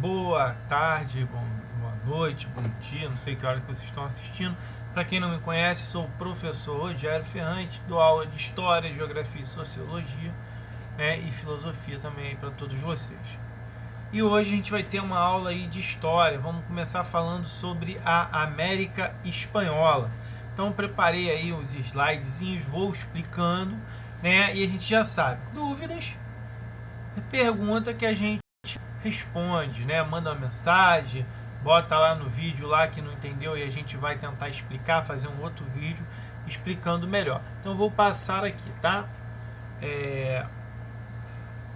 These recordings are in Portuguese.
boa tarde, boa noite, bom dia, não sei que hora que vocês estão assistindo. Para quem não me conhece, sou o professor Rogério Ferrante, dou aula de História, Geografia e Sociologia, né, e Filosofia também para todos vocês. E hoje a gente vai ter uma aula aí de História, vamos começar falando sobre a América Espanhola. Então preparei aí os slidezinhos, vou explicando, né, e a gente já sabe. Dúvidas? Pergunta que a gente responde, né? Manda uma mensagem, bota lá no vídeo lá que não entendeu e a gente vai tentar explicar, fazer um outro vídeo explicando melhor. Então eu vou passar aqui, tá?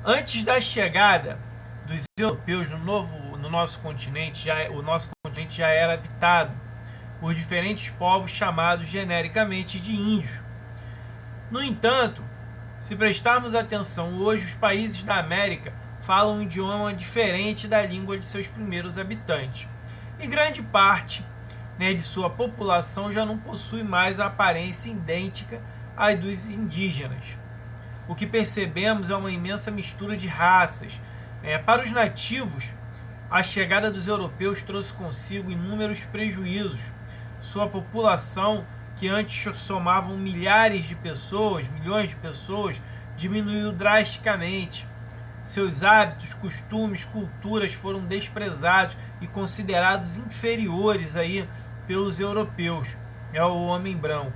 Antes da chegada dos europeus no nosso continente, o nosso continente já era habitado por diferentes povos chamados genericamente de índios. No entanto, se prestarmos atenção, hoje os países da América falam um idioma diferente da língua de seus primeiros habitantes. E grande parte, né, de sua população já não possui mais a aparência idêntica à dos indígenas. O que percebemos é uma imensa mistura de raças. Para os nativos, a chegada dos europeus trouxe consigo inúmeros prejuízos. Sua população, que antes somavam milhões de pessoas, diminuiu drasticamente. Seus hábitos, costumes, culturas foram desprezados e considerados inferiores aí pelos europeus, o homem branco,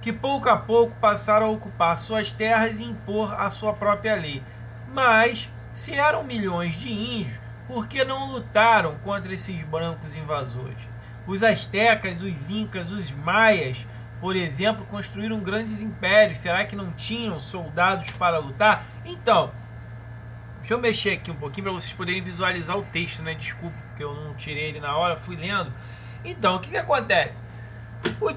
que pouco a pouco passaram a ocupar suas terras e impor a sua própria lei. Mas, se eram milhões de índios, por que não lutaram contra esses brancos invasores? Os astecas, os incas, os maias, por exemplo, construíram grandes impérios. Será que não tinham soldados para lutar? Então, deixa eu mexer aqui um pouquinho para vocês poderem visualizar o texto, né? Desculpa, porque eu não tirei ele na hora, fui lendo. Então, o que acontece?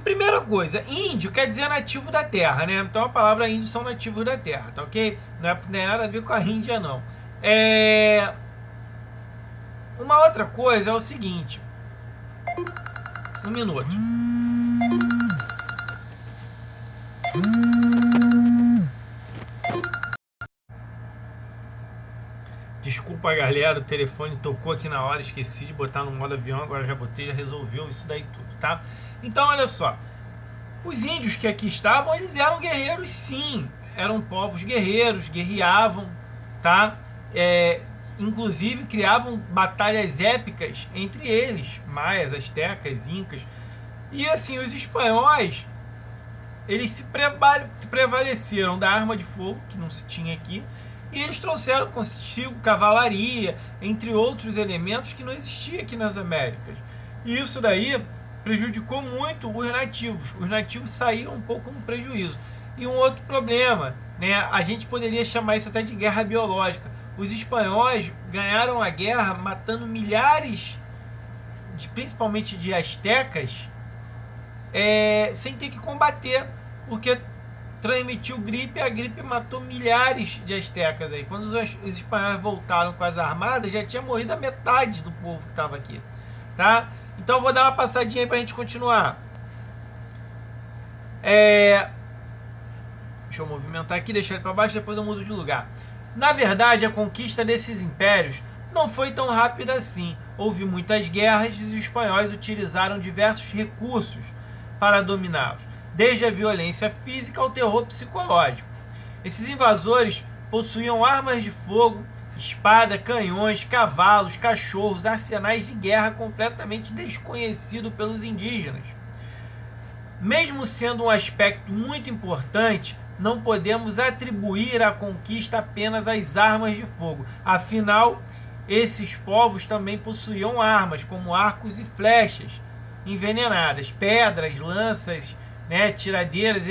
Primeira coisa, índio quer dizer nativo da terra, né? Então a palavra índio são nativos da terra, tá ok? Não é nada a ver com a Índia, não. Uma outra coisa é o seguinte. Um minuto. Desculpa, galera, o telefone tocou aqui na hora, esqueci de botar no modo avião, agora já botei, já resolveu isso daí tudo, tá? Então, olha só, os índios que aqui estavam, eles eram guerreiros, sim, eram povos guerreiros, guerreavam, tá? Inclusive criavam batalhas épicas entre eles, maias, astecas, incas, e assim, os espanhóis, eles se prevaleceram da arma de fogo, que não se tinha aqui, e eles trouxeram consigo cavalaria, entre outros elementos que não existia aqui nas Américas. E isso daí prejudicou muito os nativos. Os nativos saíram um pouco no prejuízo. E um outro problema, né, a gente poderia chamar isso até de guerra biológica. Os espanhóis ganharam a guerra matando milhares, principalmente de astecas, sem ter que combater, porque transmitiu gripe, a gripe matou milhares de astecas aí. Quando os espanhóis voltaram com as armadas, já tinha morrido a metade do povo que estava aqui, tá? Então eu vou dar uma passadinha aí pra gente continuar. Deixa eu movimentar aqui, deixar ele para baixo, depois eu mudo de lugar. Na verdade, a conquista desses impérios não foi tão rápida assim. Houve muitas guerras e os espanhóis utilizaram diversos recursos para dominá-los, desde a violência física ao terror psicológico. Esses invasores possuíam armas de fogo, espada, canhões, cavalos, cachorros, arsenais de guerra completamente desconhecidos pelos indígenas. Mesmo sendo um aspecto muito importante, não podemos atribuir a conquista apenas às armas de fogo. Afinal, esses povos também possuíam armas, como arcos e flechas envenenadas, pedras, lanças, né, tiradeiras,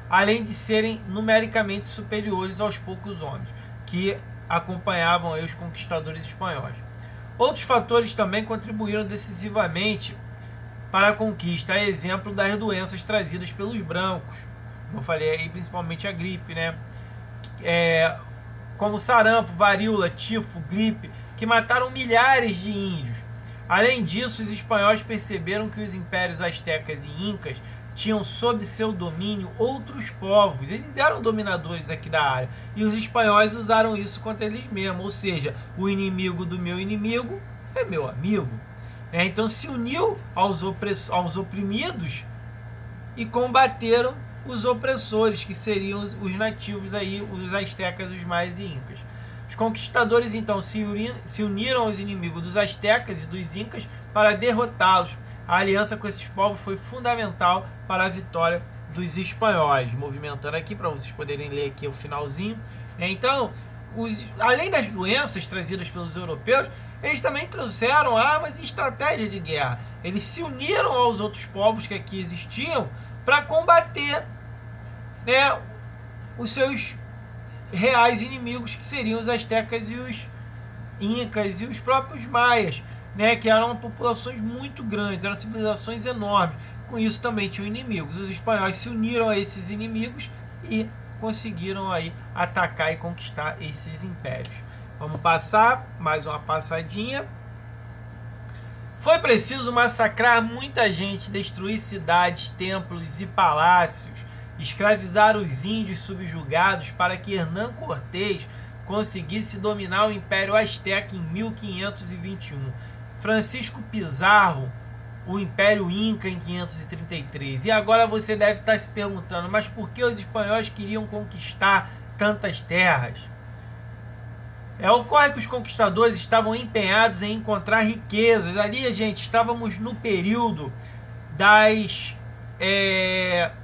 além de serem numericamente superiores aos poucos homens que acompanhavam aí os conquistadores espanhóis. Outros fatores também contribuíram decisivamente para a conquista, a exemplo das doenças trazidas pelos brancos, como eu falei aí, principalmente a gripe, né? Como sarampo, varíola, tifo, gripe, que mataram milhares de índios. Além disso, os espanhóis perceberam que os impérios astecas e incas tinham sob seu domínio outros povos. Eles eram dominadores aqui da área. E os espanhóis usaram isso contra eles mesmos. Ou seja, o inimigo do meu inimigo é meu amigo. Então se uniu aos oprimidos e combateram os opressores, que seriam os nativos aí, os astecas, os maias e incas. Os conquistadores então se uniram aos inimigos dos astecas e dos incas para derrotá-los. A aliança com esses povos foi fundamental para a vitória dos espanhóis. Movimentando aqui para vocês poderem ler aqui o finalzinho. Então, além das doenças trazidas pelos europeus, eles também trouxeram armas e estratégia de guerra. Eles se uniram aos outros povos que aqui existiam para combater, né, os seus reais inimigos, que seriam os astecas e os incas e os próprios maias, né, que eram populações muito grandes, eram civilizações enormes. Com isso também tinham inimigos. Os espanhóis se uniram a esses inimigos e conseguiram aí atacar e conquistar esses impérios. Vamos passar mais uma passadinha. Foi preciso massacrar muita gente, destruir cidades, templos e palácios, escravizar os índios subjugados para que Hernán Cortés conseguisse dominar o Império Azteca em 1521. Francisco Pizarro, o Império Inca em 533. E agora você deve estar se perguntando, mas por que os espanhóis queriam conquistar tantas terras? Ocorre que os conquistadores estavam empenhados em encontrar riquezas. Ali, gente, estávamos no período das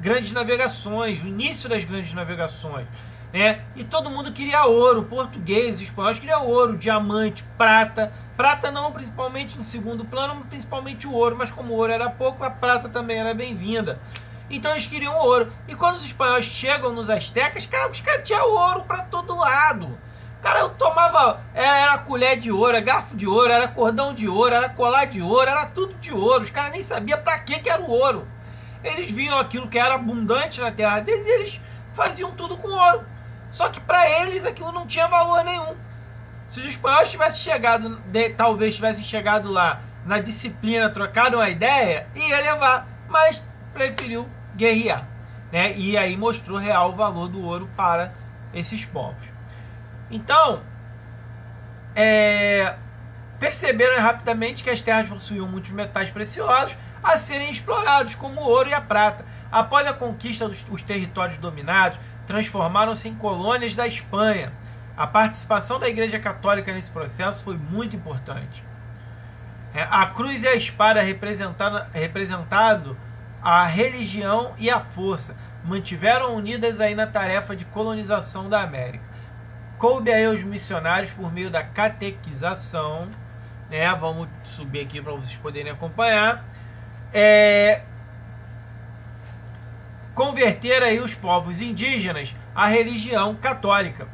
grandes navegações, o início das grandes navegações, né? E todo mundo queria ouro. Portugueses, espanhóis queriam ouro, diamante, prata. Prata não principalmente em segundo plano, principalmente o ouro. Mas como o ouro era pouco, a prata também era bem-vinda. Então eles queriam ouro. E quando os espanhóis chegam nos astecas, cara, os caras tinham ouro para todo lado. Cara, eu tomava, era colher de ouro, era garfo de ouro, era cordão de ouro, era colar de ouro, era tudo de ouro. Os caras nem sabiam para que era o ouro. Eles viam aquilo que era abundante na terra deles e eles faziam tudo com ouro. Só que para eles aquilo não tinha valor nenhum. Se os espanhóis tivessem chegado, talvez tivessem chegado lá na disciplina, trocado uma ideia, ia levar, mas preferiu guerrear, né? E aí mostrou real valor do ouro para esses povos. Então, perceberam rapidamente que as terras possuíam muitos metais preciosos a serem explorados, como o ouro e a prata. Após a conquista dos territórios dominados, transformaram-se em colônias da Espanha. A participação da Igreja Católica nesse processo foi muito importante. A cruz e a espada representando a religião e a força, mantiveram unidas aí na tarefa de colonização da América. Coube aí aos missionários por meio da catequização, né? Vamos subir aqui para vocês poderem acompanhar. Converter aí os povos indígenas à religião católica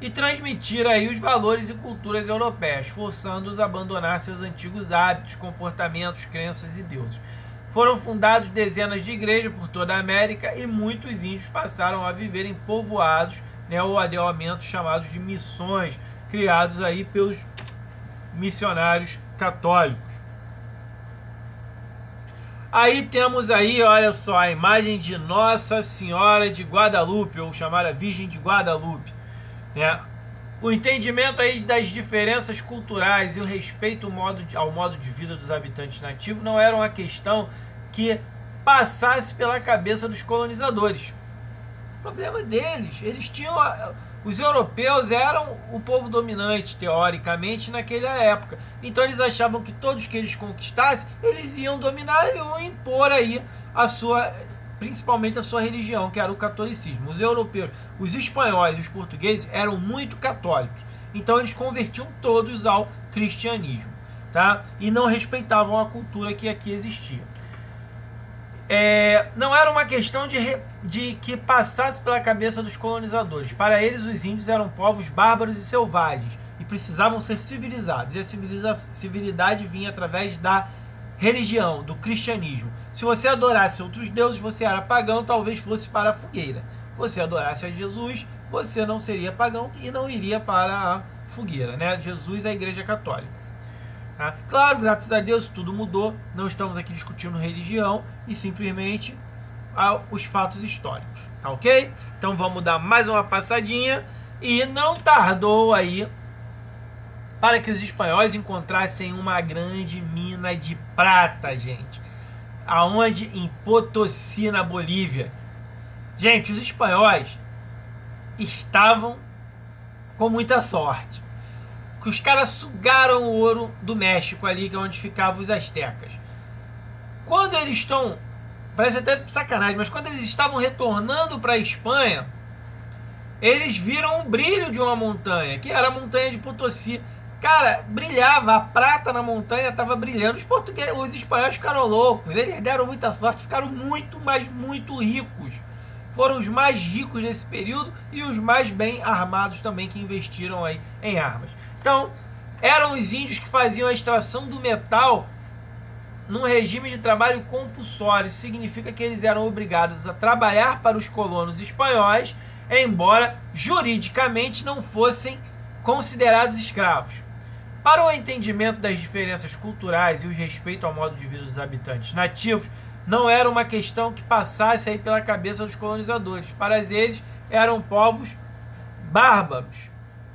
e transmitir aí os valores e culturas europeias, forçando-os a abandonar seus antigos hábitos, comportamentos, crenças e deuses. Foram fundados dezenas de igrejas por toda a América e muitos índios passaram a viver em povoados, né, ou adequamentos chamados de missões, criados aí pelos missionários católicos. Aí temos aí, olha só, a imagem de Nossa Senhora de Guadalupe, ou chamada Virgem de Guadalupe, né? O entendimento aí das diferenças culturais e o respeito ao modo de vida dos habitantes nativos não era uma questão que passasse pela cabeça dos colonizadores. O problema deles, eles tinham... Os europeus eram o povo dominante, teoricamente, naquela época. Então eles achavam que todos que eles conquistassem, eles iam dominar e iam impor aí principalmente a sua religião, que era o catolicismo. Os europeus, os espanhóis e os portugueses eram muito católicos. Então eles convertiam todos ao cristianismo, tá? E não respeitavam a cultura que aqui existia. Não era uma questão de que passasse pela cabeça dos colonizadores. Para eles, os índios eram povos bárbaros e selvagens e precisavam ser civilizados. E a civilidade vinha através da religião, do cristianismo. Se você adorasse outros deuses, você era pagão, talvez fosse para a fogueira. Se você adorasse a Jesus, você não seria pagão e não iria para a fogueira, né? Jesus é a Igreja Católica. Claro, graças a Deus tudo mudou, não estamos aqui discutindo religião e simplesmente os fatos históricos, tá ok? Então vamos dar mais uma passadinha. E não tardou aí para que os espanhóis encontrassem uma grande mina de prata, gente. Aonde? Em Potosí, na Bolívia. Gente, os espanhóis estavam com muita sorte. Que os caras sugaram o ouro do México ali, que é onde ficavam os astecas. Quando eles estão... Parece até sacanagem, mas quando eles estavam retornando para a Espanha, eles viram um brilho de uma montanha, que era a montanha de Potosí. Cara, brilhava, a prata na montanha estava brilhando. Os espanhóis ficaram loucos, eles deram muita sorte, ficaram muito, mas muito ricos. Foram os mais ricos nesse período e os mais bem armados também, que investiram aí em armas. Então, eram os índios que faziam a extração do metal num regime de trabalho compulsório. Isso significa que eles eram obrigados a trabalhar para os colonos espanhóis, embora juridicamente não fossem considerados escravos. Para o entendimento das diferenças culturais e o respeito ao modo de vida dos habitantes nativos, não era uma questão que passasse aí pela cabeça dos colonizadores. Para eles, eram povos bárbaros,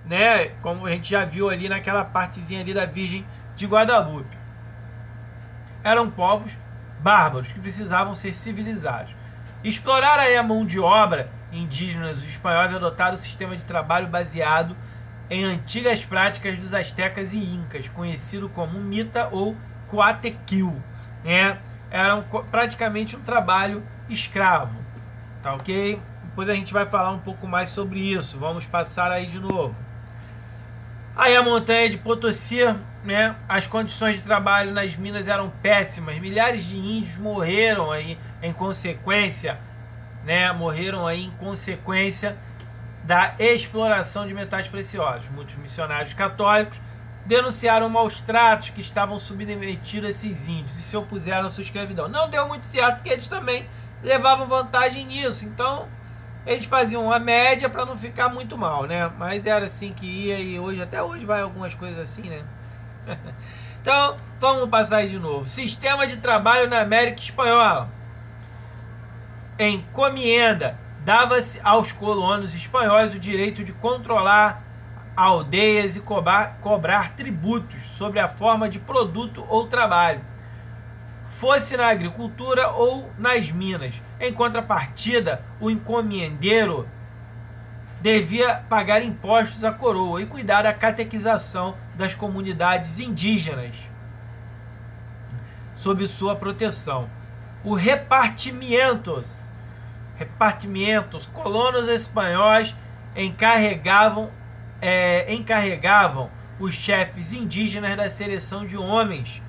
né? Como a gente já viu ali naquela partezinha ali da Virgem de Guadalupe. Eram povos bárbaros que precisavam ser civilizados. Explorar aí a mão de obra indígenas, os espanhóis adotaram um sistema de trabalho baseado em antigas práticas dos astecas e incas, conhecido como mita ou coatequil, né? Era praticamente um trabalho escravo, tá ok? Depois a gente vai falar um pouco mais sobre isso. Vamos passar aí de novo. Aí a montanha de Potosí, né? As condições de trabalho nas minas eram péssimas. Milhares de índios morreram aí em consequência, né? Morreram aí em consequência da exploração de metais preciosos. Muitos missionários católicos denunciaram maus tratos que estavam submetidos a esses índios e se opuseram à sua escravidão. Não deu muito certo, porque eles também levavam vantagem nisso. Então, eles faziam uma média para não ficar muito mal, né? Mas era assim que ia, e hoje, até hoje vai algumas coisas assim, né? Então, vamos passar aí de novo. Sistema de trabalho na América Espanhola. Encomienda. Dava-se aos colonos espanhóis o direito de controlar aldeias e cobrar tributos sobre a forma de produto ou trabalho, fosse na agricultura ou nas minas. Em contrapartida, o encomendeiro devia pagar impostos à coroa e cuidar da catequização das comunidades indígenas sob sua proteção. O repartimientos, colonos espanhóis encarregavam os chefes indígenas da seleção de homens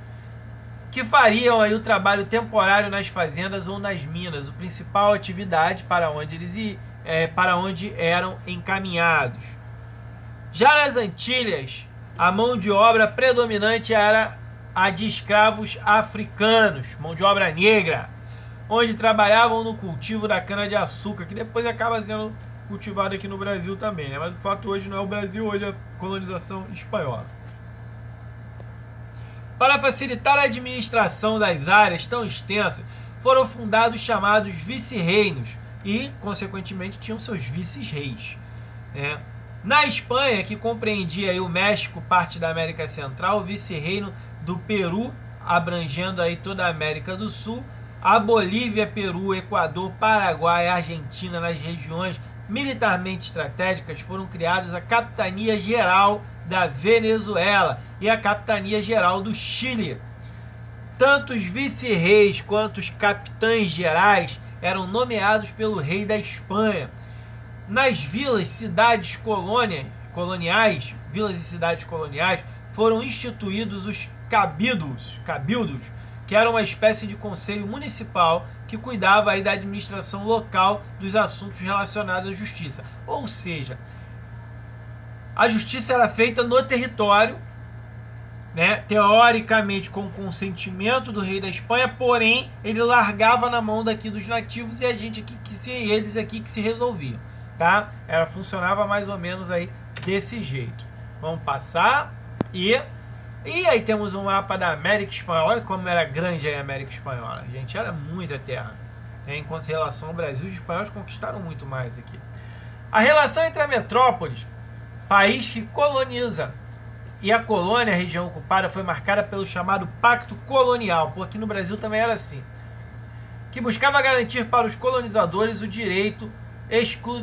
que fariam aí o trabalho temporário nas fazendas ou nas minas, a principal atividade para onde eram encaminhados. Já nas Antilhas, a mão de obra predominante era a de escravos africanos, mão de obra negra, onde trabalhavam no cultivo da cana-de-açúcar, que depois acaba sendo cultivado aqui no Brasil também, né? Mas o fato hoje não é o Brasil, hoje é a colonização espanhola. Para facilitar a administração das áreas tão extensas, foram fundados chamados vice-reinos e, consequentemente, tinham seus vices-reis, né? Na Espanha, que compreendia aí o México, parte da América Central, o vice-reino do Peru, abrangendo aí toda a América do Sul, a Bolívia, Peru, Equador, Paraguai, Argentina, nas regiões militarmente estratégicas, foram criados a Capitania Geral da Venezuela e a Capitania Geral do Chile. Tanto os vice-reis quanto os capitães gerais eram nomeados pelo rei da Espanha. Nas vilas, cidades coloniais, vilas e cidades coloniais, foram instituídos os cabildos, que era uma espécie de conselho municipal que cuidava aí da administração local dos assuntos relacionados à justiça. Ou seja, a justiça era feita no território, né, teoricamente com o consentimento do rei da Espanha, porém ele largava na mão daqui dos nativos e a gente aqui eles aqui que se resolviam, tá? Funcionava mais ou menos aí desse jeito. Vamos passar e aí temos um mapa da América Espanhola. Olha como era grande a América Espanhola, gente, era muita terra. em relação ao Brasil, os espanhóis conquistaram muito mais aqui. A relação entre a metrópole, país que coloniza, e a colônia, a região ocupada, foi marcada pelo chamado Pacto Colonial, porque aqui no Brasil também era assim, que buscava garantir para os colonizadores o direito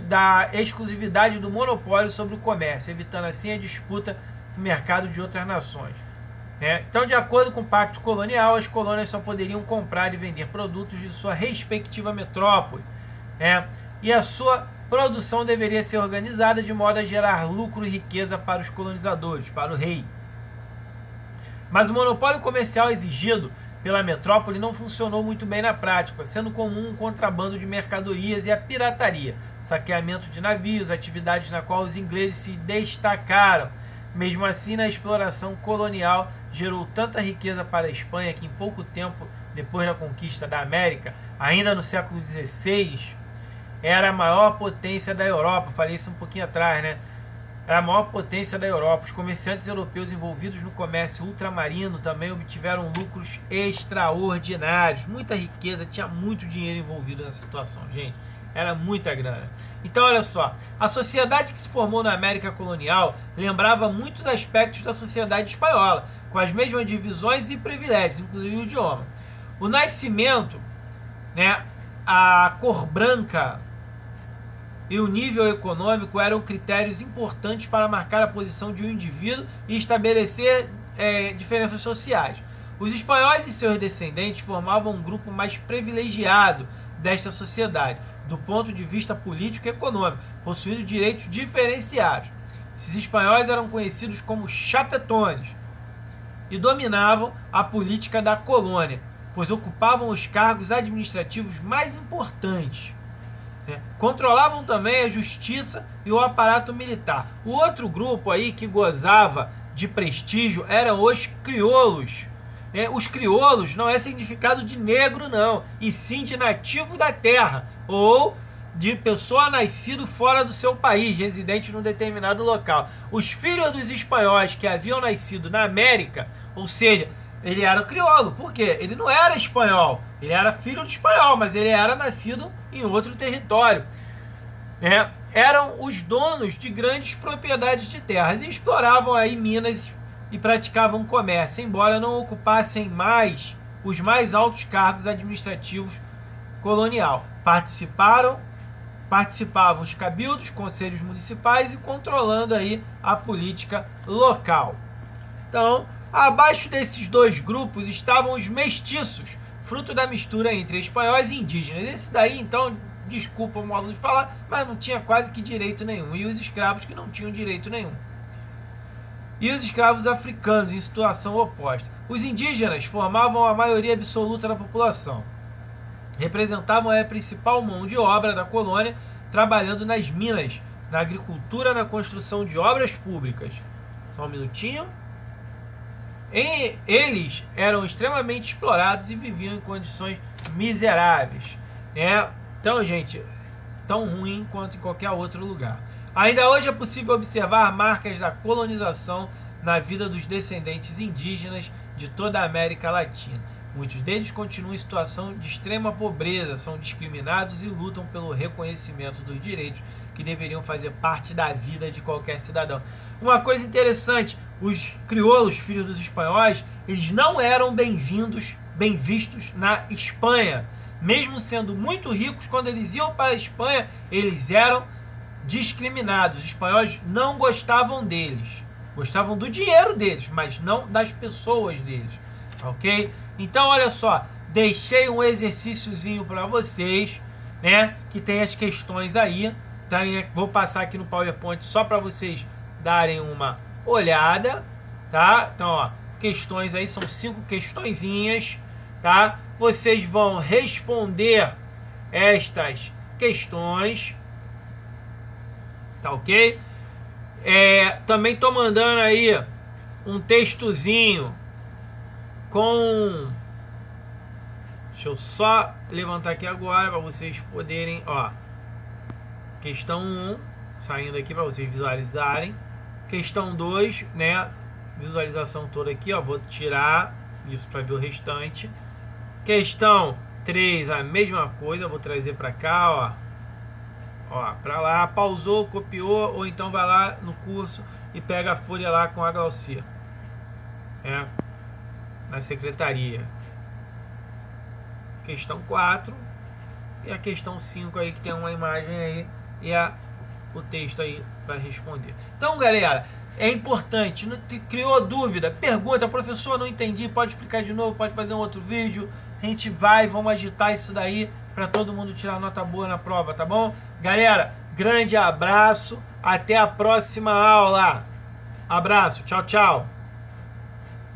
da exclusividade do monopólio sobre o comércio, evitando assim a disputa no mercado de outras nações. Então, de acordo com o Pacto Colonial, as colônias só poderiam comprar e vender produtos de sua respectiva metrópole, e a sua produção deveria ser organizada de modo a gerar lucro e riqueza para os colonizadores, para o rei. Mas o monopólio comercial exigido pela metrópole não funcionou muito bem na prática, sendo comum o contrabando de mercadorias e a pirataria, saqueamento de navios, atividades na qual os ingleses se destacaram. Mesmo assim, na exploração colonial gerou tanta riqueza para a Espanha que em pouco tempo depois da conquista da América, ainda no século XVI, era a maior potência da Europa. Falei isso um pouquinho atrás, né? Era a maior potência da Europa. Os comerciantes europeus envolvidos no comércio ultramarino também obtiveram lucros extraordinários. Muita riqueza, tinha muito dinheiro envolvido nessa situação, gente. Era muita grana. Então, olha só, a sociedade que se formou na América colonial lembrava muitos aspectos da sociedade espanhola, com as mesmas divisões e privilégios, inclusive o idioma. O nascimento, a cor branca e o nível econômico eram critérios importantes para marcar a posição de um indivíduo e estabelecer diferenças sociais. Os espanhóis e seus descendentes formavam um grupo mais privilegiado desta sociedade, do ponto de vista político e econômico, possuindo direitos diferenciados. Esses espanhóis eram conhecidos como chapetones e dominavam a política da colônia, pois ocupavam os cargos administrativos mais importantes. Controlavam também a justiça e o aparato militar. O outro grupo aí que gozava de prestígio eram os crioulos. Os crioulos não é significado de negro, não, e sim de nativo da terra, ou de pessoa nascida fora do seu país, residente num determinado local. Os filhos dos espanhóis que haviam nascido na América, ou seja, ele era crioulo. Por quê? Ele não era espanhol, ele era filho de espanhol, mas ele era nascido em outro território. Eram os donos de grandes propriedades de terras e exploravam aí minas e praticavam comércio, embora não ocupassem mais os mais altos cargos administrativos colonial. Participavam os cabildos, conselhos municipais e controlando aí a política local. Então, abaixo desses dois grupos estavam os mestiços, fruto da mistura entre espanhóis e indígenas. Esse daí, então, desculpa o modo de falar, mas não tinha quase que direito nenhum. E os escravos que não tinham direito nenhum. E os escravos africanos em situação oposta. Os indígenas formavam a maioria absoluta da população. Representavam a principal mão de obra da colônia, trabalhando nas minas, na agricultura, na construção de obras públicas. Só um minutinho. Eles eram extremamente explorados e viviam em condições miseráveis. Então, gente, tão ruim quanto em qualquer outro lugar. Ainda hoje é possível observar marcas da colonização na vida dos descendentes indígenas de toda a América Latina. Muitos deles continuam em situação de extrema pobreza, são discriminados e lutam pelo reconhecimento dos direitos que deveriam fazer parte da vida de qualquer cidadão. Uma coisa interessante, os crioulos, filhos dos espanhóis, eles não eram bem vistos na Espanha. Mesmo sendo muito ricos, quando eles iam para a Espanha, eles eram discriminados. Os espanhóis não gostavam deles. Gostavam do dinheiro deles, mas não das pessoas deles. Ok? Então, olha só, deixei um exercíciozinho para vocês, que tem as questões aí. Tá? Vou passar aqui no PowerPoint só para vocês darem uma olhada, tá? Então, ó, questões aí, são 5 questõezinhas, tá? Vocês vão responder estas questões, tá ok? Também tô mandando aí um textozinho com... Deixa eu só levantar aqui agora para vocês poderem, ó. Questão 1, saindo aqui para vocês visualizarem. Questão 2, visualização toda aqui, ó. Vou tirar isso para ver o restante. Questão 3, a mesma coisa, vou trazer para cá, ó. Ó, para lá, pausou, copiou, ou então vai lá no curso e pega a folha lá com a Glaucia. Na secretaria. Questão 4 e a questão 5 aí, que tem uma imagem aí e o texto aí para responder. Então, galera, é importante, não criou dúvida, pergunta, professor, não entendi, pode explicar de novo, pode fazer um outro vídeo, a gente vamos agitar isso daí para todo mundo tirar nota boa na prova, tá bom? Galera, grande abraço, até a próxima aula. Abraço, tchau, tchau.